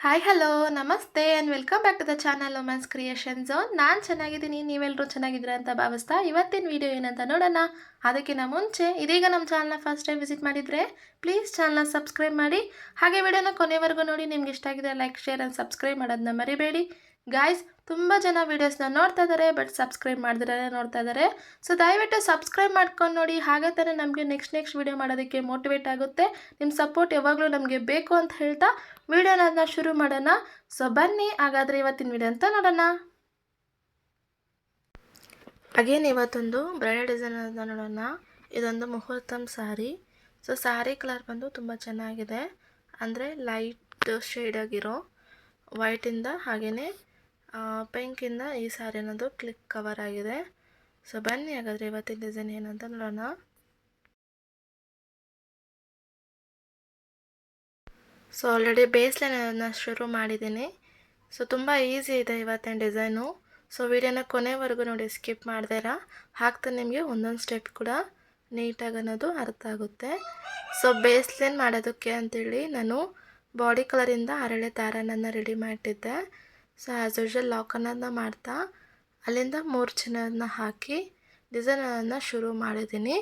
Hi hello ನಮಸ್ತೆ and welcome back to the channel women's creation zone. ನಾನು ಚೆನ್ನಾಗಿದ್ದೀನಿ, ನೀವೆಲ್ಲರೂ ಚೆನ್ನಾಗಿದ್ದೀರಾ ಅಂತ ಭಾವಿಸ್ತಾ ಇವತ್ತಿನ ವಿಡಿಯೋ ಏನಂತ ನೋಡೋಣ. ಅದಕ್ಕಿಂತ ಮುಂಚೆ ಇದೀಗ ನಮ್ಮ ಚಾನಲ್ನ ಫಸ್ಟ್ ಟೈಮ್ ವಿಸಿಟ್ ಮಾಡಿದರೆ ಪ್ಲೀಸ್ ಚಾನಲ್ನ ಸಬ್ಸ್ಕ್ರೈಬ್ ಮಾಡಿ. ಹಾಗೆ ವಿಡಿಯೋನ ಕೊನೆವರೆಗೂ ನೋಡಿ. ನಿಮ್ಗೆ ಇಷ್ಟ ಆಗಿದೆ ಲೈಕ್ ಶೇರ್ ಆ್ಯಂಡ್ ಸಬ್ಸ್ಕ್ರೈಬ್ ಮಾಡೋದನ್ನ ಮರಿಬೇಡಿ ಗಾಯ್ಸ್. ತುಂಬ ಜನ ವೀಡಿಯೋಸ್ನ ನೋಡ್ತಾ ಇದ್ದಾರೆ ಬಟ್ ಸಬ್ಸ್ಕ್ರೈಬ್ ಮಾಡಿದ್ರೆ ನೋಡ್ತಾ ಇದ್ದಾರೆ. ಸೊ ದಯವಿಟ್ಟು ಸಬ್ಸ್ಕ್ರೈಬ್ ಮಾಡ್ಕೊಂಡು ನೋಡಿ. ಹಾಗೆ ತಾನೇ ನಮಗೆ ನೆಕ್ಸ್ಟ್ ವೀಡಿಯೋ ಮಾಡೋದಕ್ಕೆ ಮೋಟಿವೇಟ್ ಆಗುತ್ತೆ. ನಿಮ್ಮ ಸಪೋರ್ಟ್ ಯಾವಾಗಲೂ ನಮಗೆ ಬೇಕು ಅಂತ ಹೇಳ್ತಾ ವಿಡಿಯೋನ ಶುರು ಮಾಡೋಣ. ಸೊ ಬನ್ನಿ ಹಾಗಾದರೆ ಇವತ್ತಿನ ವಿಡಿಯೋ ಅಂತ ನೋಡೋಣ. ಅಗೇನ್ ಇವತ್ತೊಂದು ಬ್ರೈಡಲ್ ಡಿಸೈನ್ ಅಂತ ನೋಡೋಣ. ಇದೊಂದು ಮುಹೂರ್ತಮ್ ಸಾರಿ. ಸೊ ಸಾರಿ ಕಲರ್ ಬಂದು ತುಂಬ ಚೆನ್ನಾಗಿದೆ, ಅಂದರೆ ಲೈಟ್ ಶೇಡ್ ಆಗಿರೋ ವೈಟಿಂದ ಹಾಗೆಯೇ ಪಿಂಕಿಂದ ಈ ಸಾರಿ ಅನ್ನೋದು ಕ್ಲಿಕ್ ಕವರ್ ಆಗಿದೆ. ಸೊ ಬನ್ನಿ ಹಾಗಾದರೆ ಇವತ್ತಿನ ಡಿಸೈನ್ ಏನಂತ ನೋಡೋಣ. ಸೊ ಆಲ್ರೆಡಿ ಬೇಸ್ ಲೈನನ್ನು ಶುರು ಮಾಡಿದ್ದೀನಿ. ಸೊ ತುಂಬ ಈಸಿ ಇದೆ ಇವತ್ತಿನ ಡಿಸೈನು. ಸೊ ವಿಡಿಯೋನ ಕೊನೆವರೆಗೂ ನೋಡಿ, ಸ್ಕಿಪ್ ಮಾಡ್ದಿರಾ. ಹಾಕ್ತಾ ನಿಮಗೆ ಒಂದೊಂದು ಸ್ಟೆಪ್ ಕೂಡ ನೀಟಾಗಿ ಅನ್ನೋದು ಅರ್ಥ ಆಗುತ್ತೆ. ಸೊ ಬೇಸ್ ಲೈನ್ ಮಾಡೋದಕ್ಕೆ ಅಂಥೇಳಿ ನಾನು ಬಾಡಿ ಕಲರಿಂದ ಅರಳೆ ದಾರನನ್ನು ರೆಡಿ ಮಾಡಿಟ್ಟಿದ್ದೆ. ಸೊ ಆ್ಯಸ್ ಯೂಶ್ವಲ್ ಲಾಕನ್ನು ಮಾಡ್ತಾ ಅಲ್ಲಿಂದ 3 ಚಿನ್ನವನ್ನು ಹಾಕಿ ಡಿಸೈನನ್ನು ಶುರು ಮಾಡಿದ್ದೀನಿ.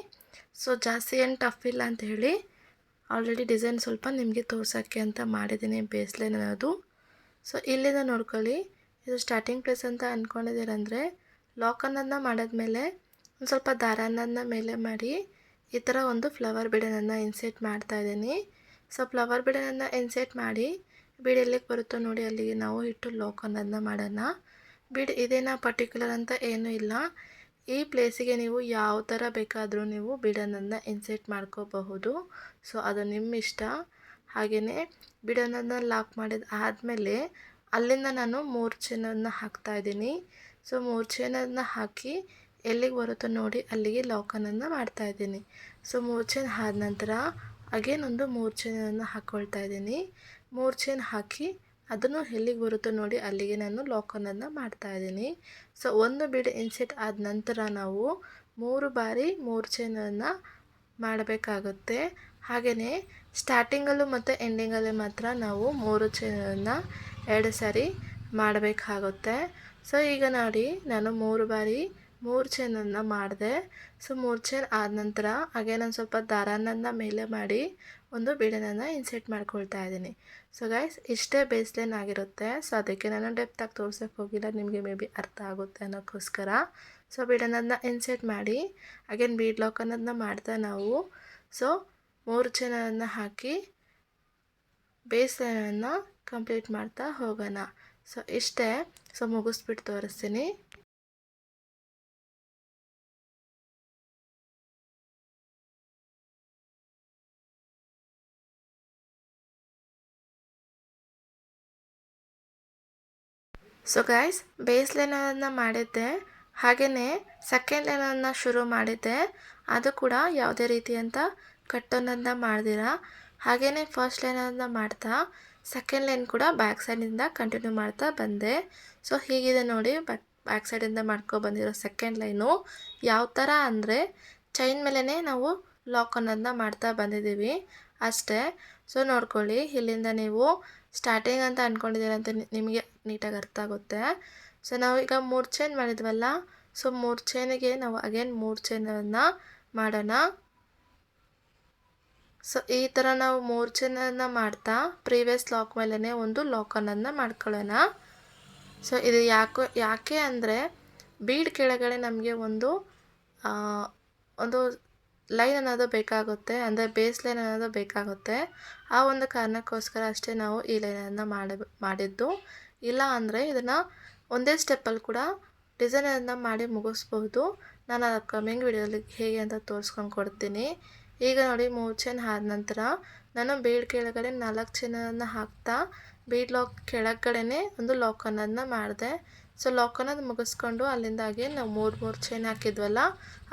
ಸೊ ಜಾಸ್ತಿ ಏನು ಟಫ್ ಇಲ್ಲ ಅಂತ ಹೇಳಿ ಆಲ್ರೆಡಿ ಡಿಸೈನ್ ಸ್ವಲ್ಪ ನಿಮಗೆ ತೋರ್ಸೋಕ್ಕೆ ಅಂತ ಮಾಡಿದ್ದೀನಿ ಬೇಸ್ ಲೈನ್ ಅನ್ನೋದು. ಸೊ ಇಲ್ಲಿಂದ ನೋಡ್ಕೊಳ್ಳಿ, ಇದು ಸ್ಟಾರ್ಟಿಂಗ್ ಪ್ಲೇಸ್ ಅಂತ ಅಂದ್ಕೊಂಡಿದ್ದೀರಂದರೆ ಲಾಕನ್ನು ಮಾಡಿದ್ಮೇಲೆ ಒಂದು ಸ್ವಲ್ಪ ದಾರನನ್ನು ಮೇಲೆ ಮಾಡಿ ಈ ಥರ ಒಂದು ಫ್ಲವರ್ ಬೀಡನ್ನು ಇನ್ಸೆಟ್ ಮಾಡ್ತಾಯಿದ್ದೀನಿ. ಸೊ ಫ್ಲವರ್ ಬೀಡನ್ನು ಇನ್ಸೆಟ್ ಮಾಡಿ ಬೀಡ್ ಎಲ್ಲಿಗೆ ಬರುತ್ತೋ ನೋಡಿ ಅಲ್ಲಿಗೆ ನಾವು ಇಟ್ಟು ಲಾಕನ್ನು ಮಾಡೋಣ. ಬೀಡ್ ಇದೇನಾ ಪರ್ಟಿಕ್ಯುಲರ್ ಅಂತ ಏನೂ ಇಲ್ಲ. ಈ ಪ್ಲೇಸಿಗೆ ನೀವು ಯಾವ ಥರ ಬೇಕಾದರೂ ನೀವು ಬೀಡನ್ನು ಇನ್ಸೆಟ್ ಮಾಡ್ಕೋಬಹುದು. ಸೊ ಅದು ನಿಮ್ಮ ಇಷ್ಟ. ಹಾಗೆಯೇ ಬೀಡನ್ನು ಲಾಕ್ ಮಾಡಿದ ಆದಮೇಲೆ ಅಲ್ಲಿಂದ ನಾನು 3 ಚೈನನ್ನು ಹಾಕ್ತಾಯಿದ್ದೀನಿ. ಸೊ 3 ಚೈನನ್ನು ಹಾಕಿ ಎಲ್ಲಿಗೆ ಬರುತ್ತೋ ನೋಡಿ ಅಲ್ಲಿಗೆ ಲಾಕನ್ನು ಮಾಡ್ತಾಯಿದ್ದೀನಿ. ಸೊ 3 ಚೈನ್ ಆದ ನಂತರ ಅಗೇನ್ ಒಂದು 3 ಚೈನನ್ನು ಹಾಕ್ಕೊಳ್ತಾ ಇದ್ದೀನಿ. 3 ಚೈನ್ ಹಾಕಿ ಅದನ್ನು ಎಲ್ಲಿಗೆ ಬರುತ್ತೋ ನೋಡಿ ಅಲ್ಲಿಗೆ ನಾನು ಲಾಕನ್ನು ಮಾಡ್ತಾಯಿದ್ದೀನಿ. ಸೊ ಒಂದು ಬೀಡ್ ಇನ್ಸೆಟ್ ಆದ ನಂತರ ನಾವು 3 ಬಾರಿ 3 ಚೈನನ್ನು ಮಾಡಬೇಕಾಗುತ್ತೆ. ಹಾಗೆಯೇ ಸ್ಟಾರ್ಟಿಂಗಲ್ಲೂ ಮತ್ತು ಎಂಡಿಂಗಲ್ಲಿ ಮಾತ್ರ ನಾವು 3 ಚೈನನ್ನು 2 ಸಾರಿ ಮಾಡಬೇಕಾಗುತ್ತೆ. ಸೊ ಈಗ ನೋಡಿ ನಾನು 3 ಬಾರಿ 3 ಚೈನನ್ನು ಮಾಡಿದೆ. ಸೊ 3 ಚೈನ್ ಆದ ನಂತರ ಹಾಗೆ ನಾನು ಸ್ವಲ್ಪ ದಾರನನ್ನು ಮೇಲೆ ಮಾಡಿ ಒಂದು ಬೀಡನ್ನು ಇನ್ಸೆಟ್ ಮಾಡ್ಕೊಳ್ತಾ ಇದ್ದೀನಿ. ಸೊ ಗೈಸ್ ಇಷ್ಟೇ ಬೇಸ್ ಲೈನ್ ಆಗಿರುತ್ತೆ. ಸೊ ಅದಕ್ಕೆ ನಾನು ಡೆಪ್ತಾಗಿ ತೋರ್ಸೋಕ್ಕೆ ಹೋಗಿಲ್ಲ, ನಿಮಗೆ ಮೇ ಬಿ ಅರ್ಥ ಆಗುತ್ತೆ ಅನ್ನೋಕ್ಕೋಸ್ಕರ. ಸೊ ಬೀಡನ್ನು ಇನ್ಸೆಟ್ ಮಾಡಿ ಅಗೇನ್ ಬೀಡ್ ಲಾಕನ್ನು ಮಾಡ್ತಾ ನಾವು ಸೊ 3 ಚೈನನ್ನು ಹಾಕಿ ಬೇಸ್ ಲೈನನ್ನು ಕಂಪ್ಲೀಟ್ ಮಾಡ್ತಾ ಹೋಗೋಣ. ಸೊ ಇಷ್ಟೇ. ಸೊ ಮುಗಿಸ್ಬಿಟ್ಟು ತೋರಿಸ್ತೀನಿ. ಸೊ ಗೈಸ್ ಬೇಸ್ ಲೈನನ್ನು ಮಾಡಿದ್ದೆ, ಹಾಗೆಯೇ ಸೆಕೆಂಡ್ ಲೈನನ್ನು ಶುರು ಮಾಡಿದ್ದೆ. ಅದು ಕೂಡ ಯಾವುದೇ ರೀತಿಯಂಥ ಕಟ್ಟನ್ನು ಮಾಡ್ದಿರ ಹಾಗೆಯೇ ಫಸ್ಟ್ ಲೈನನ್ನು ಮಾಡ್ತಾ ಸೆಕೆಂಡ್ ಲೈನ್ ಕೂಡ ಬ್ಯಾಕ್ ಸೈಡಿಂದ ಕಂಟಿನ್ಯೂ ಮಾಡ್ತಾ ಬಂದೆ. ಸೊ ಹೀಗಿದೆ ನೋಡಿ, ಬ್ಯಾಕ್ ಸೈಡಿಂದ ಬಂದಿರೋ ಸೆಕೆಂಡ್ ಲೈನು ಯಾವ ಥರ ಅಂದರೆ ಚೈನ್ ಮೇಲೇ ನಾವು ಲಾಕನ್ನು ಮಾಡ್ತಾ ಬಂದಿದ್ದೀವಿ ಅಷ್ಟೇ. ಸೊ ನೋಡ್ಕೊಳ್ಳಿ, ಇಲ್ಲಿಂದ ನೀವು ಸ್ಟಾರ್ಟಿಂಗ್ ಅಂತ ಅಂದ್ಕೊಂಡಿದ್ದೀರಂತ ನಿಮಗೆ ನೀಟಾಗಿ ಅರ್ಥ ಆಗುತ್ತೆ. ಸೊ ನಾವು ಈಗ 3 ಚೈನ್ ಮಾಡಿದ್ವಲ್ಲ, ಸೊ 3 ಚೈನಿಗೆ ನಾವು ಅಗೇನ್ 3 ಚೈನನ್ನು ಮಾಡೋಣ. ಸೊ ಈ ಥರ ನಾವು 3 ಚೈನನ್ನು ಮಾಡ್ತಾ ಪ್ರೀವಿಯಸ್ ಲಾಕ್ ಮೇಲೇ ಒಂದು ಲಾಕನ್ನು ಮಾಡ್ಕೊಳ್ಳೋಣ. ಸೊ ಇದು ಯಾಕೆ ಅಂದರೆ ಬೀಡ್ ಕೆಳಗಡೆ ನಮಗೆ ಒಂದು ಲೈನ್ ಅನ್ನೋದು ಬೇಕಾಗುತ್ತೆ, ಅಂದರೆ ಬೇಸ್ ಲೈನ್ ಅನ್ನೋದು ಬೇಕಾಗುತ್ತೆ. ಆ ಒಂದು ಕಾರಣಕ್ಕೋಸ್ಕರ ಅಷ್ಟೇ ನಾವು ಈ ಲೈನನ್ನು ಮಾಡಿದ್ದು. ಇಲ್ಲ ಅಂದರೆ ಇದನ್ನು ಒಂದೇ ಸ್ಟೆಪ್ಪಲ್ಲಿ ಕೂಡ ಡಿಸೈನನ್ನು ಮಾಡಿ ಮುಗಿಸ್ಬೋದು. ನಾನು ಅಪ್ಕಮಿಂಗ್ ವಿಡಿಯೋದಲ್ಲಿ ಹೇಗೆ ಅಂತ ತೋರಿಸ್ಕೊಂಡು ಕೊಡ್ತೀನಿ. ಈಗ ನೋಡಿ 3 ಚೈನ್ ಆದ ನಂತರ ನಾನು ಬೀಡ್ ಕೆಳಗಡೆ 4 ಚೈನನ್ನು ಹಾಕ್ತಾ ಬೀಡ್ ಲಾಕ್ ಕೆಳಗಡೆ ಒಂದು ಲಾಕನ್ನು ಮಾಡಿದೆ. ಸೊ ಲಾಕನ್ನು ಮುಗಿಸ್ಕೊಂಡು ಅಲ್ಲಿಂದಾಗಿ ನಾವು 3 ಚೈನ್ ಹಾಕಿದ್ವಲ್ಲ,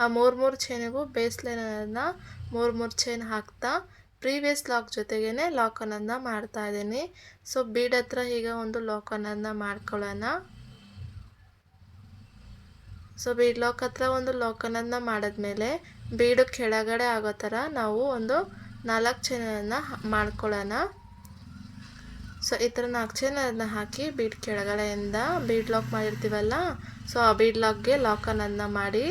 ಆ 3 ಚೈನಿಗೂ ಬೇಸ್ ಲೈನನ್ನು 3 ಚೈನ್ ಹಾಕ್ತಾ ಪ್ರೀವಿಯಸ್ ಲಾಕ್ ಜೊತೆಗೇ ಲಾಕನ್ನು ಮಾಡ್ತಾಯಿದ್ದೀನಿ. ಸೊ ಬೀಡ್ ಹತ್ರ ಈಗ ಒಂದು ಲಾಕನ್ನು ಮಾಡ್ಕೊಳ್ಳೋಣ. ಸೊ ಬೀಡ್ ಲಾಕ್ ಹತ್ರ ಒಂದು ಲಾಕನ್ನು ಮಾಡಿದ್ಮೇಲೆ ಬೀಡು ಕೆಳಗಡೆ ಆಗೋ ಥರ ನಾವು ಒಂದು 4 ಚೈನನ್ನು ಮಾಡ್ಕೊಳ್ಳೋಣ. ಸೊ ಈ ಥರ 4 ಚೈನ್ ಅದನ್ನ ಹಾಕಿ ಬೀಡ್ ಕೆಳಗಡೆಯಿಂದ ಬೀಡ್ ಲಾಕ್ ಮಾಡಿರ್ತೀವಲ್ಲ, ಸೊ ಆ ಬೀಡ್ ಲಾಕ್ ಅನ್ನೋದನ್ನ ಮಾಡಿ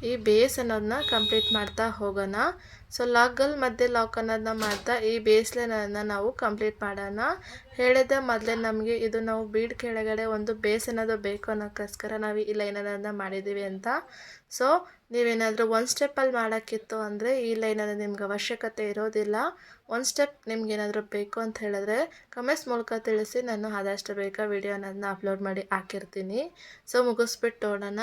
ಈ ಬೇಸ್ ಅನ್ನೋದನ್ನ ಕಂಪ್ಲೀಟ್ ಮಾಡ್ತಾ ಹೋಗೋಣ. ಸೊ ಲಾಕ್ಗಳ ಮಧ್ಯೆ ಲಾಕ್ ಅನ್ನೋದನ್ನ ಮಾಡ್ತಾ ಈ ಬೇಸ್ ಲೈನನ್ನು ನಾವು ಕಂಪ್ಲೀಟ್ ಮಾಡೋಣ. ಹೇಳಿದ ಮೊದಲೇ ನಮಗೆ ಇದು ನಾವು ಬೀಡ್ ಕೆಳಗಡೆ ಒಂದು ಬೇಸ್ ಅನ್ನೋದು ಬೇಕು ಅನ್ನೋಕ್ಕೋಸ್ಕರ ನಾವು ಈ ಲೈನ್ ಅನ್ನೋದನ್ನ ಮಾಡಿದ್ದೀವಿ ಅಂತ. ಸೊ ನೀವೇನಾದರೂ ಒಂದು ಸ್ಟೆಪ್ಪಲ್ಲಿ ಮಾಡೋಕ್ಕಿತ್ತು ಅಂದರೆ ಈ ಲೈನನ್ನು ನಿಮ್ಗೆ ಅವಶ್ಯಕತೆ ಇರೋದಿಲ್ಲ. ಒಂದು ಸ್ಟೆಪ್ ನಿಮ್ಗೇನಾದರೂ ಬೇಕು ಅಂತ ಹೇಳಿದ್ರೆ ಕಮೆಂಟ್ಸ್ ಮೂಲಕ ತಿಳಿಸಿ, ನಾನು ಆದಷ್ಟು ಬೇಗ ವಿಡಿಯೋ ಅನ್ನೋದನ್ನ ಅಪ್ಲೋಡ್ ಮಾಡಿ ಹಾಕಿರ್ತೀನಿ. ಸೊ ಮುಗಿಸ್ಬಿಟ್ಟು ನೋಡೋಣ.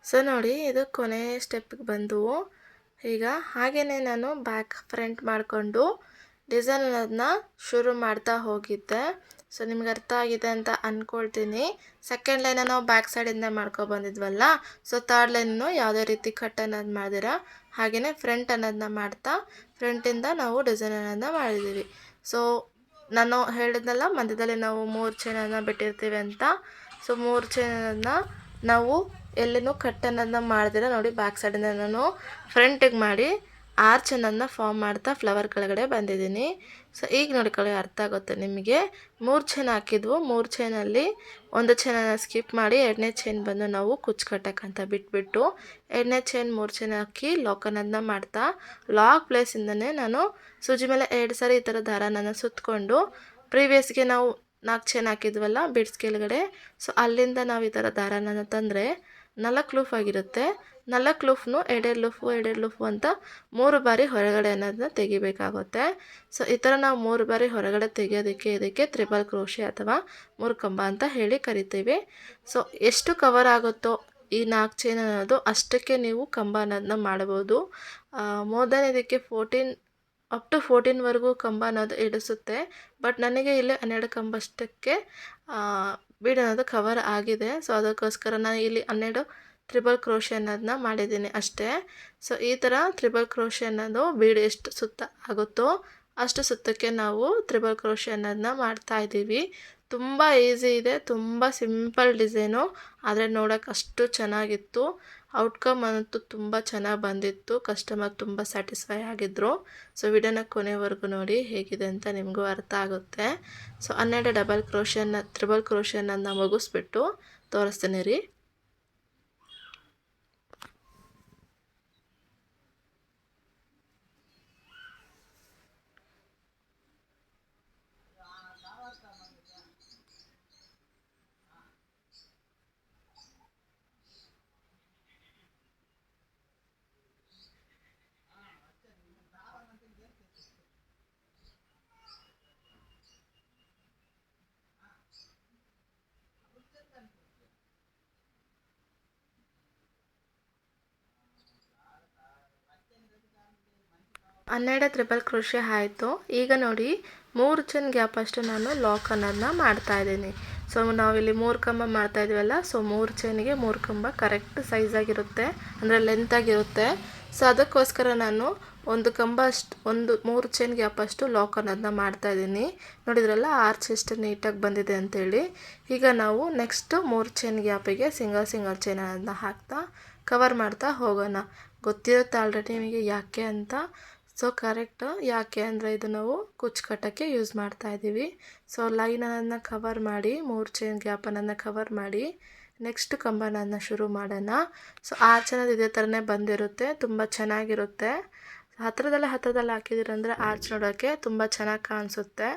ಸೊ ನೋಡಿ, ಇದು ಕೊನೆ ಸ್ಟೆಪ್ಗೆ ಬಂದವು. ಈಗ ಹಾಗೆಯೇ ನಾನು ಬ್ಯಾಕ್ ಫ್ರಂಟ್ ಮಾಡಿಕೊಂಡು ಡಿಸೈನ್ ಅನ್ನೋದನ್ನ ಶುರು ಮಾಡ್ತಾ ಹೋಗಿದ್ದೆ. ಸೊ ನಿಮ್ಗೆ ಅರ್ಥ ಆಗಿದೆ ಅಂತ ಅಂದ್ಕೊಳ್ತೀನಿ. ಸೆಕೆಂಡ್ ಲೈನ ನಾವು ಬ್ಯಾಕ್ ಸೈಡಿಂದ ಬಂದಿದ್ವಲ್ಲ, ಸೊ ಥರ್ಡ್ ಲೈನನ್ನು ಯಾವುದೇ ರೀತಿ ಕಟ್ ಅನ್ನೋದು ಮಾಡಿದಿರ ಹಾಗೆಯೇ ಫ್ರಂಟ್ ಅನ್ನೋದನ್ನ ಮಾಡ್ತಾ ಫ್ರಂಟಿಂದ ನಾವು ಡಿಸೈನ್ ಅನ್ನೋದನ್ನ ಮಾಡಿದ್ದೀವಿ. ಸೊ ನಾನು ಹೇಳಿದ್ನಲ್ಲ ಮಧ್ಯದಲ್ಲಿ ನಾವು 3 ಚೈನನ್ನು ಬಿಟ್ಟಿರ್ತೀವಿ ಅಂತ. ಸೊ 3 ಚೈನನ್ನು ನಾವು ಎಲ್ಲೂ ಕಟ್ ಅನ್ನೋದನ್ನ ಮಾಡ್ದಿರ ನೋಡಿ ಬ್ಯಾಕ್ ಸೈಡಿಂದ ನಾನು ಫ್ರಂಟಿಗೆ ಮಾಡಿ ಆರ್ಚ್ ಅನ್ನೋದನ್ನ ಫಾರ್ಮ್ ಮಾಡ್ತಾ ಫ್ಲವರ್ ಕೆಳಗಡೆ ಬಂದಿದ್ದೀನಿ. ಸೊ ಈಗ ನೋಡ್ಕೊಳ್ಳಿ, ಅರ್ಥ ಆಗುತ್ತೆ ನಿಮಗೆ. 3 ಚೈನ್ ಹಾಕಿದ್ವು. 3 ಚೈನಲ್ಲಿ ಒಂದು ಚೈನನ್ನು ಸ್ಕಿಪ್ ಮಾಡಿ 2ನೇ ಚೈನ್ ಬಂದು ನಾವು ಕುಚ್ಚು ಕಟ್ಟಕ್ಕಂತ ಬಿಟ್ಬಿಟ್ಟು 2ನೇ ಚೈನ್ 3 ಚೈನ್ ಹಾಕಿ ಲಾಕ್ ಅನ್ನೋದನ್ನ ಮಾಡ್ತಾ ಲಾಕ್ ಪ್ಲೇಸಿಂದನೇ ನಾನು ಸೂಜಿ ಮೇಲೆ 2 ಸಾರಿ ಈ ಥರ ದಾರನ ಸುತ್ತಕೊಂಡು ಪ್ರೀವಿಯಸ್ಗೆ ನಾವು 4 ಚೈನ್ ಹಾಕಿದ್ವಲ್ಲ ಬಿಡ್ಸ್ ಕೆಳಗಡೆ, ಸೊ ಅಲ್ಲಿಂದ ನಾವು ಈ ಥರ ದಾರನ ತಂದರೆ 4 ಲೂಫ್ ಆಗಿರುತ್ತೆ. 4 ಲೂಫ್ನು ಎರಡೆರಡು ಲೂಫು ಅಂತ 3 ಬಾರಿ ಹೊರಗಡೆ ಅನ್ನೋದನ್ನ ತೆಗಿಬೇಕಾಗುತ್ತೆ. ಸೊ ಈ ಥರ ನಾವು 3 ಬಾರಿ ಹೊರಗಡೆ ತೆಗೆಯೋದಕ್ಕೆ ಇದಕ್ಕೆ ತ್ರಿಬಲ್ ಕ್ರೋಶೆ ಅಥವಾ 3 ಕಂಬ ಅಂತ ಹೇಳಿ ಕರಿತೀವಿ. ಸೊ ಎಷ್ಟು ಕವರ್ ಆಗುತ್ತೋ ಈ 4 ಚೈನ್ ಅನ್ನೋದು ಅಷ್ಟಕ್ಕೆ ನೀವು ಕಂಬ ಅನ್ನೋದನ್ನ ಮಾಡ್ಬೋದು. ಮೋರ್ ದೆನ್ ಇದಕ್ಕೆ 14 ಅಪ್ ಟು 14ವರೆಗೂ ಕಂಬ ಅನ್ನೋದು ಇಡಿಸುತ್ತೆ. ಬಟ್ ನನಗೆ ಇಲ್ಲಿ 12 ಕಂಬಷ್ಟಕ್ಕೆ ಬೀಡ್ ಅನ್ನೋದು ಕವರ್ ಆಗಿದೆ. ಸೊ ಅದಕ್ಕೋಸ್ಕರ ನಾನು ಇಲ್ಲಿ 12 ತ್ರಿಬಲ್ ಕ್ರೋಶೆ ಅನ್ನೋದನ್ನ ಮಾಡಿದ್ದೀನಿ ಅಷ್ಟೇ. ಸೊ ಈ ಥರ ತ್ರಿಬಲ್ ಕ್ರೋಶೆ ಅನ್ನೋದು ಬೀಡ್ ಎಷ್ಟು ಸುತ್ತ ಆಗುತ್ತೋ ಅಷ್ಟು ಸುತ್ತಕ್ಕೆ ನಾವು ತ್ರಿಬಲ್ ಕ್ರೋಶೆ ಅನ್ನೋದನ್ನ ಮಾಡ್ತಾಯಿದ್ದೀವಿ. ತುಂಬ ಈಸಿ ಇದೆ, ತುಂಬ ಸಿಂಪಲ್ ಡಿಸೈನು, ಆದರೆ ನೋಡೋಕೆ ಅಷ್ಟು ಚೆನ್ನಾಗಿತ್ತು. ಔಟ್ಕಮ್ ಅಂತೂ ತುಂಬ ಚೆನ್ನಾಗಿ ಬಂದಿತ್ತು. ಕಸ್ಟಮರ್ ತುಂಬ ಸ್ಯಾಟಿಸ್ಫೈ ಆಗಿದ್ದರು. ಸೊ ವಿಡಿಯೋನ ಕೊನೆವರೆಗೂ ನೋಡಿ, ಹೇಗಿದೆ ಅಂತ ನಿಮಗೂ ಅರ್ಥ ಆಗುತ್ತೆ. ಸೊ 12 ತ್ರಿಬಲ್ ಕ್ರೋಶೆಯನ್ನು ಮುಗಿಸ್ಬಿಟ್ಟು ತೋರಿಸ್ತೀನಿ ರೀ. ಹನ್ನೆರಡು ತ್ರಿಬಲ್ ಕ್ರೋಶೆ ಆಯಿತು. ಈಗ ನೋಡಿ 3 ಚೈನ್ ಗ್ಯಾಪ್ ಅಷ್ಟು ನಾನು ಲಾಕ್ ಅನ್ನೋದನ್ನ ಮಾಡ್ತಾಯಿದ್ದೀನಿ. ಸೊ ನಾವಿಲ್ಲಿ 3 ಕಂಬ ಮಾಡ್ತಾಯಿದ್ದೀವಲ್ಲ, ಸೊ 3 ಚೈನಿಗೆ 3 ಕಂಬ ಕರೆಕ್ಟ್ ಸೈಜಾಗಿರುತ್ತೆ, ಅಂದರೆ ಲೆಂತಾಗಿರುತ್ತೆ. ಸೊ ಅದಕ್ಕೋಸ್ಕರ ನಾನು ಒಂದು ಕಂಬ ಅಷ್ಟು 3 ಚೈನ್ ಗ್ಯಾಪ್ ಅಷ್ಟು ಲಾಕ್ ಅನ್ನೋದನ್ನ ಮಾಡ್ತಾಯಿದ್ದೀನಿ. ನೋಡಿದ್ರಲ್ಲ ಆರ್ಚ್ ಎಷ್ಟು ನೀಟಾಗಿ ಬಂದಿದೆ ಅಂತೇಳಿ. ಈಗ ನಾವು ನೆಕ್ಸ್ಟ್ 3 ಚೈನ್ ಗ್ಯಾಪಿಗೆ ಸಿಂಗಲ್ ಚೈನ್ ಅನ್ನೋದನ್ನ ಹಾಕ್ತಾ ಕವರ್ ಮಾಡ್ತಾ ಹೋಗೋಣ. ಗೊತ್ತಿರುತ್ತೆ ಆಲ್ರೆಡಿ ನಿಮಗೆ ಯಾಕೆ ಅಂತ. ಸೊ ಕರೆಕ್ಟು ಯಾಕೆ ಅಂದರೆ ಇದು ನಾವು ಕುಚ್ಚು ಕಟ್ಟೋಕ್ಕೆ ಯೂಸ್ ಮಾಡ್ತಾಯಿದ್ದೀವಿ. ಸೊ ಲೈನ್ ಅನ್ನೋದನ್ನ ಕವರ್ ಮಾಡಿ 3 ಚೈನ್ ಗ್ಯಾಪ್ ಅನ್ನೋದನ್ನ ಕವರ್ ಮಾಡಿ ನೆಕ್ಸ್ಟ್ ಕಂಬನನ್ನು ಶುರು ಮಾಡೋಣ. ಸೊ ಆರ್ಚ್ ಅನ್ನೋದು ಇದೇ ಥರನೇ ಬಂದಿರುತ್ತೆ, ತುಂಬ ಚೆನ್ನಾಗಿರುತ್ತೆ. ಹತ್ತಿರದಲ್ಲೇ ಹಾಕಿದ್ದೀರಂದರೆ ಆರ್ಚ್ ನೋಡೋಕ್ಕೆ ತುಂಬ ಚೆನ್ನಾಗಿ ಕಾಣಿಸುತ್ತೆ.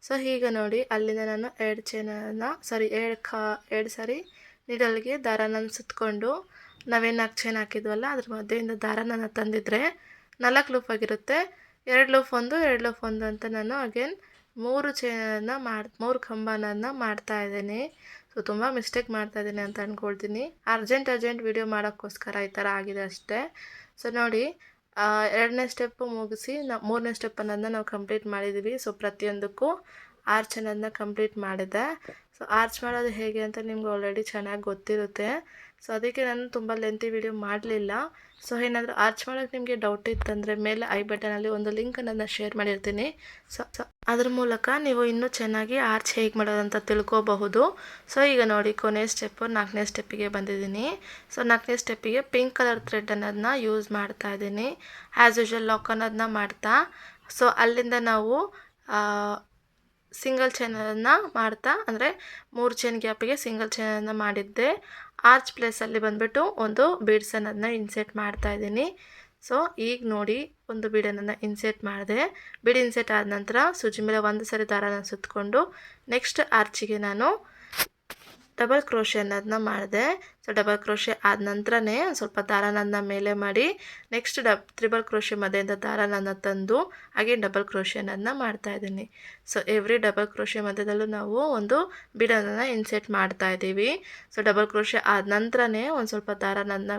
ಸೊ ಈಗ ನೋಡಿ, ಅಲ್ಲಿಂದ ನಾನು 2 ಚೈನನ್ನು ಎರಡು ಸಾರಿ ನೀಡಲ್ಗೆ ದಾರನ ಸುತ್ತಕೊಂಡು ನಾವೇನು 4 ಚೈನ್ ಹಾಕಿದ್ವಲ್ಲ ಅದ್ರ ಮಧ್ಯೆಯಿಂದ ದಾರನ ತಂದಿದ್ರೆ 4 ಲೂಪ್ ಆಗಿರುತ್ತೆ. 2 ಲೂಪ್ 1 2 ಲೂಪ್ 1 ಅಂತ ನಾನು ಅಗೇನ್ 3 ಚೈನನ್ನು 3 ಕಂಬನನ್ನು ಮಾಡ್ತಾಯಿದ್ದೀನಿ. ಸೊ ತುಂಬ ಮಿಸ್ಟೇಕ್ ಮಾಡ್ತಾಯಿದ್ದೀನಿ ಅಂತ ಅಂದ್ಕೊಳ್ತೀನಿ. ಅರ್ಜೆಂಟ್ ವೀಡಿಯೋ ಮಾಡೋಕ್ಕೋಸ್ಕರ ಈ ಥರ ಆಗಿದೆ ಅಷ್ಟೇ. ಸೊ ನೋಡಿ 2ನೇ ಸ್ಟೆಪ್ಪು ಮುಗಿಸಿ 3ನೇ ಸ್ಟೆಪ್ ಅನ್ನೋದನ್ನ ನಾವು ಕಂಪ್ಲೀಟ್ ಮಾಡಿದ್ದೀವಿ. ಸೊ ಪ್ರತಿಯೊಂದಕ್ಕೂ ಆರ್ಚ್ ಅನ್ನೋದನ್ನ ಕಂಪ್ಲೀಟ್ ಮಾಡಿದೆ. ಸೊ ಆರ್ಚ್ ಮಾಡೋದು ಹೇಗೆ ಅಂತ ನಿಮ್ಗೆ ಆಲ್ರೆಡಿ ಚೆನ್ನಾಗಿ ಗೊತ್ತಿರುತ್ತೆ. ಸೊ ಅದಕ್ಕೆ ನಾನು ತುಂಬ ಲೆಂತಿ ವಿಡಿಯೋ ಮಾಡಲಿಲ್ಲ. ಸೊ ಏನಾದರೂ ಆರ್ಚ್ ಮಾಡೋಕ್ಕೆ ನಿಮಗೆ ಡೌಟ್ ಇತ್ತಂದರೆ ಮೇಲೆ ಐ ಬಟನಲ್ಲಿ ಒಂದು ಲಿಂಕನ್ನು ನಾನು ಶೇರ್ ಮಾಡಿರ್ತೀನಿ. ಸೊ ಅದ್ರ ಮೂಲಕ ನೀವು ಇನ್ನೂ ಚೆನ್ನಾಗಿ ಆರ್ಚ್ ಹೇಗೆ ಮಾಡೋದಂತ ತಿಳ್ಕೋಬಹುದು. ಸೊ ಈಗ ನೋಡಿ ಕೊನೆ ಸ್ಟೆಪ್ಪು 4ನೇ ಸ್ಟೆಪ್ಪಿಗೆ ಬಂದಿದ್ದೀನಿ. ಸೊ 4ನೇ ಸ್ಟೆಪ್ಪಿಗೆ ಪಿಂಕ್ ಕಲರ್ ಥ್ರೆಡ್ ಅನ್ನೋದನ್ನ ಯೂಸ್ ಮಾಡ್ತಾ ಇದ್ದೀನಿ. ಆ್ಯಸ್ ಯೂಶುವಲ್ ಲಾಕ್ ಅನ್ನೋದನ್ನ ಮಾಡ್ತಾ ಸೊ ಅಲ್ಲಿಂದ ನಾವು ಸಿಂಗಲ್ ಚೈನನ್ನು ಮಾಡ್ತಾ ಅಂದರೆ 3 ಚೈನ್ ಗ್ಯಾಪಿಗೆ ಸಿಂಗಲ್ ಚೈನನ್ನು ಮಾಡಿದ್ದೆ. ಆರ್ಚ್ ಪ್ಲೇಸಲ್ಲಿ ಬಂದುಬಿಟ್ಟು ಒಂದು ಬೀಡ್ಸ್ ಅನ್ನೋದನ್ನ ಇನ್ಸೆಟ್ ಮಾಡ್ತಾಯಿದ್ದೀನಿ. ಸೊ ಈಗ ನೋಡಿ ಒಂದು ಬೀಡನ್ನು ಇನ್ಸೆಟ್ ಮಾಡಿದೆ. ಬೀಡ್ ಇನ್ಸೆಟ್ ಆದ ನಂತರ ಸೂಜಿ ಮೇಲೆ ಒಂದು ಸರಿ ದಾರನ ಸುತ್ತಕೊಂಡು ನೆಕ್ಸ್ಟ್ ಆರ್ಚಿಗೆ ನಾನು ಡಬಲ್ ಕ್ರೋಶೆ ಅನ್ನೋದನ್ನ ಮಾಡಿದೆ. ಸೊ ಡಬಲ್ ಕ್ರೋಶೆ ಆದ ನಂತರನೇ ಸ್ವಲ್ಪ ದಾರನನ್ನ ಮೇಲೆ ಮಾಡಿ ನೆಕ್ಸ್ಟ್ ತ್ರಿಬಲ್ ಕ್ರೋಶೆ ಮಧ್ಯೆಯಿಂದ ದಾರನನ್ನು ತಂದು ಹಾಗೆ ಡಬಲ್ ಕ್ರೋಶೆ ಅನ್ನೋದನ್ನ ಮಾಡ್ತಾಯಿದ್ದೀನಿ. ಸೊ ಎವ್ರಿ ಡಬಲ್ ಕ್ರೋಶೆ ಮಧ್ಯದಲ್ಲೂ ನಾವು ಒಂದು ಬೀಡನ್ನು ಇನ್ಸೆಟ್ ಮಾಡ್ತಾಯಿದ್ದೀವಿ. ಸೊ ಡಬಲ್ ಕ್ರೋಶೆ ಆದ ನಂತರನೇ ಒಂದು ಸ್ವಲ್ಪ ದಾರನನ್ನು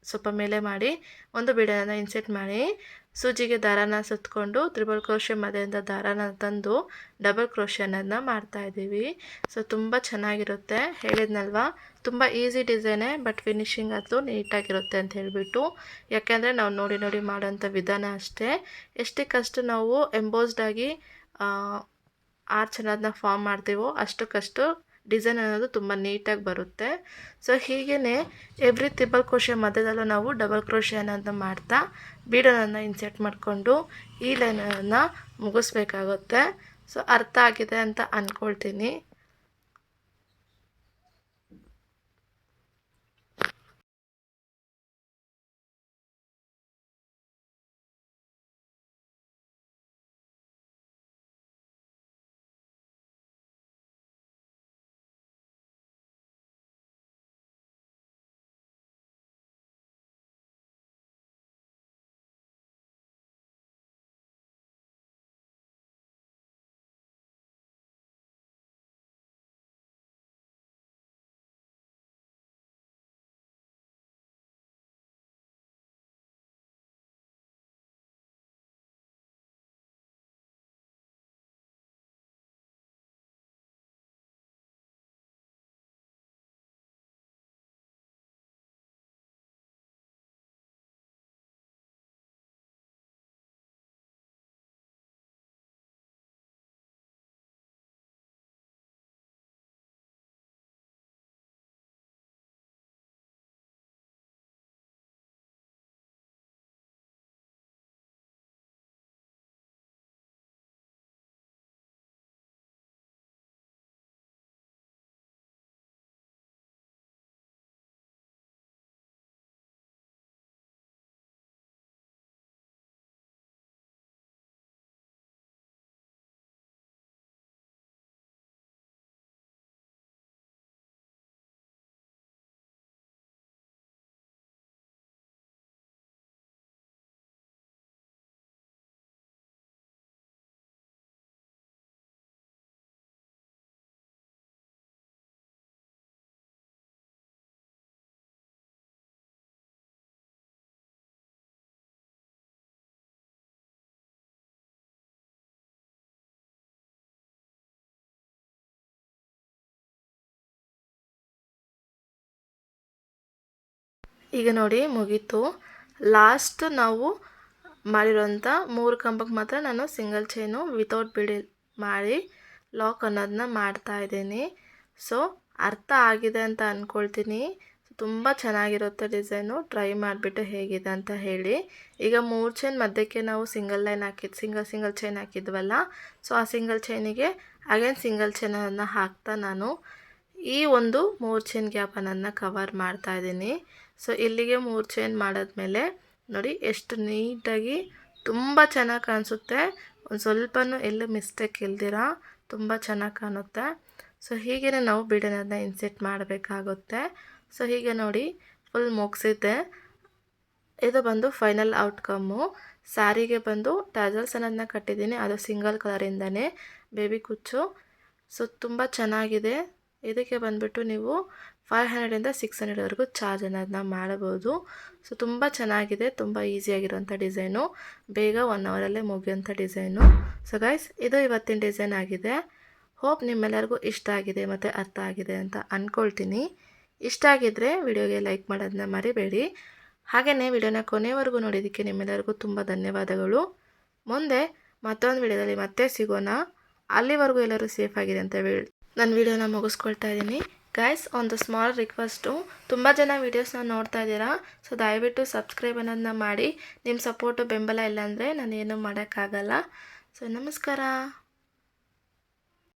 ಸ್ವಲ್ಪ ಮೇಲೆ ಮಾಡಿ ಒಂದು ಬೀಡನ್ನು ಇನ್ಸೆಟ್ ಮಾಡಿ ಸೂಜಿಗೆ ದಾರನ ಸುತ್ತಕೊಂಡು ತ್ರಿಬಲ್ ಕ್ರೋಶೆ ಮಧ್ಯೆಯಿಂದ ದಾರನ ತಂದು ಡಬಲ್ ಕ್ರೋಶೆ ಅನ್ನೋದನ್ನ ಮಾಡ್ತಾಯಿದ್ದೀವಿ. ಸೊ ತುಂಬ ಚೆನ್ನಾಗಿರುತ್ತೆ. ಹೇಳಿದ್ನಲ್ವಾ ತುಂಬ ಈಸಿ ಡಿಸೈನೇ, ಬಟ್ ಫಿನಿಶಿಂಗ್ ಅದು ನೀಟಾಗಿರುತ್ತೆ ಅಂತ ಹೇಳಿಬಿಟ್ಟು. ಯಾಕೆಂದರೆ ನಾವು ನೋಡಿ ಮಾಡೋಂಥ ವಿಧಾನ ಅಷ್ಟೇ. ಎಷ್ಟಕ್ಕಷ್ಟು ನಾವು ಎಂಬೋಸ್ಡಾಗಿ ಆರ್ಚ್ ಅನ್ನೋದನ್ನ ಫಾರ್ಮ್ ಮಾಡ್ತೀವೋ ಅಷ್ಟಕ್ಕಷ್ಟು ಡಿಸೈನ್ ಅನ್ನೋದು ತುಂಬ ನೀಟಾಗಿ ಬರುತ್ತೆ. ಸೊ ಹೀಗೇ ಎವ್ರಿ ತ್ರಿಬಲ್ ಕ್ರೋಶೆ ಮಧ್ಯದಲ್ಲೂ ನಾವು ಡಬಲ್ ಕ್ರೋಶೆ ಅನ್ನೋದನ್ನ ಮಾಡ್ತಾ ಬೀಡನ್ನು ಇನ್ಸೆಟ್ ಮಾಡಿಕೊಂಡು ಈ ಲೈನನ್ನು ಮುಗಿಸ್ಬೇಕಾಗುತ್ತೆ. ಸೊ ಅರ್ಥ ಆಗಿದೆ ಅಂತ ಅಂದ್ಕೊಳ್ತೀನಿ. ಈಗ ನೋಡಿ ಮುಗೀತು. ಲಾಸ್ಟ್ ನಾವು ಮಾಡಿರೋಂಥ 3 ಕಂಬಕ್ಕೆ ಮಾತ್ರ ನಾನು ಸಿಂಗಲ್ ಚೈನು ವಿತೌಟ್ ಬಿಡಿ ಮಾಡಿ ಲಾಕ್ ಅನ್ನೋದನ್ನ ಮಾಡ್ತಾಯಿದ್ದೀನಿ. ಸೊ ಅರ್ಥ ಆಗಿದೆ ಅಂತ ಅಂದ್ಕೊಳ್ತೀನಿ. ತುಂಬ ಚೆನ್ನಾಗಿರುತ್ತೆ ಡಿಸೈನು. ಟ್ರೈ ಮಾಡಿಬಿಟ್ಟು ಹೇಗಿದೆ ಅಂತ ಹೇಳಿ. ಈಗ 3 ಚೈನ್ ಮಧ್ಯಕ್ಕೆ ನಾವು ಸಿಂಗಲ್ ಲೈನ್ ಸಿಂಗಲ್ ಚೈನ್ ಹಾಕಿದ್ವಲ್ಲ, ಸೊ ಆ ಸಿಂಗಲ್ ಚೈನಿಗೆ ಅಗೇನ್ ಸಿಂಗಲ್ ಚೈನನ್ನು ಹಾಕ್ತಾ ನಾನು ಈ ಒಂದು 3 ಚೈನ್ ಗ್ಯಾಪ್ ಅನ್ನೋದನ್ನ ಕವರ್ ಮಾಡ್ತಾಯಿದ್ದೀನಿ. ಸೊ ಇಲ್ಲಿಗೆ 3 ಚೈನ್ ಮಾಡಾದ್ಮೇಲೆ ನೋಡಿ ಎಷ್ಟು ನೀಟಾಗಿ ತುಂಬ ಚೆನ್ನಾಗಿ ಕಾಣಿಸುತ್ತೆ. ಒಂದು ಸ್ವಲ್ಪನೂ ಎಲ್ಲೂ ಮಿಸ್ಟೇಕ್ ಇಲ್ದಿರ ತುಂಬ ಚೆನ್ನಾಗಿ ಕಾಣುತ್ತೆ. ಸೊ ಹೀಗೆ ನಾವು ಬೀಡ್ ಅನ್ನೋದನ್ನ ಇನ್ಸೆಟ್ ಮಾಡಬೇಕಾಗುತ್ತೆ. ಸೊ ಹೀಗೆ ನೋಡಿ ಫುಲ್ ಮುಗಿಸಿದ್ದೆ. ಇದು ಬಂದು ಫೈನಲ್ ಔಟ್ಕಮ್ಮು. ಸ್ಯಾರಿಗೆ ಬಂದು ಟ್ಯಾಸಲ್ಸ್ ಅನ್ನೋದನ್ನ ಕಟ್ಟಿದ್ದೀನಿ, ಅದು ಸಿಂಗಲ್ ಕಲರಿಂದನೇ ಬೇಬಿ ಕುಚ್ಚು. ಸೊ ತುಂಬ ಚೆನ್ನಾಗಿದೆ. ಇದಕ್ಕೆ ಬಂದುಬಿಟ್ಟು ನೀವು 500ಇಂದ 600ವರೆಗೂ ಚಾರ್ಜ್ ಅನ್ನೋದನ್ನ ಮಾಡಬಹುದು. ಸೊ ತುಂಬ ಚೆನ್ನಾಗಿದೆ, ತುಂಬ ಈಸಿಯಾಗಿರೋಂಥ ಡಿಸೈನು, ಬೇಗ 1 ಅವರಲ್ಲೇ ಮುಗಿಯೋಂಥ ಡಿಸೈನು. ಸೊ ಗೈಸ್, ಇದು ಇವತ್ತಿನ ಡಿಸೈನ್ ಆಗಿದೆ. ಹೋಪ್ ನಿಮ್ಮೆಲ್ಲರಿಗೂ ಇಷ್ಟ ಆಗಿದೆ ಮತ್ತು ಅರ್ಥ ಆಗಿದೆ ಅಂತ ಅಂದ್ಕೊಳ್ತೀನಿ. ಇಷ್ಟ ಆಗಿದ್ದರೆ ವಿಡಿಯೋಗೆ ಲೈಕ್ ಮಾಡೋದನ್ನ ಮರಿಬೇಡಿ. ಹಾಗೆಯೇ ವಿಡಿಯೋನ ಕೊನೆವರೆಗೂ ನೋಡಿದ್ದಕ್ಕೆ ನಿಮ್ಮೆಲ್ಲರಿಗೂ ತುಂಬ ಧನ್ಯವಾದಗಳು. ಮುಂದೆ ಮತ್ತೊಂದು ವಿಡಿಯೋದಲ್ಲಿ ಮತ್ತೆ ಸಿಗೋಣ. ಅಲ್ಲಿವರೆಗೂ ಎಲ್ಲರೂ ಸೇಫ್ ಆಗಿದೆ ಅಂತ ನಾನು ವಿಡಿಯೋನ ಮುಗಿಸ್ಕೊಳ್ತಾ ಇದ್ದೀನಿ. ಗೈಸ್, ಒಂದು ಸ್ಮಾಲ್ ರಿಕ್ವೆಸ್ಟು, ತುಂಬ ಜನ ವೀಡಿಯೋಸ್ನ ನೋಡ್ತಾ ಇದ್ದೀರಾ. ಸೊ ದಯವಿಟ್ಟು ಸಬ್ಸ್ಕ್ರೈಬ್ ಅನ್ನೋದನ್ನ ಮಾಡಿ. ನಿಮ್ಮ ಸಪೋರ್ಟು ಬೆಂಬಲ ಇಲ್ಲಾಂದರೆ ನಾನು ಏನೂ ಮಾಡೋಕ್ಕಾಗಲ್ಲ. ಸೊ ನಮಸ್ಕಾರ.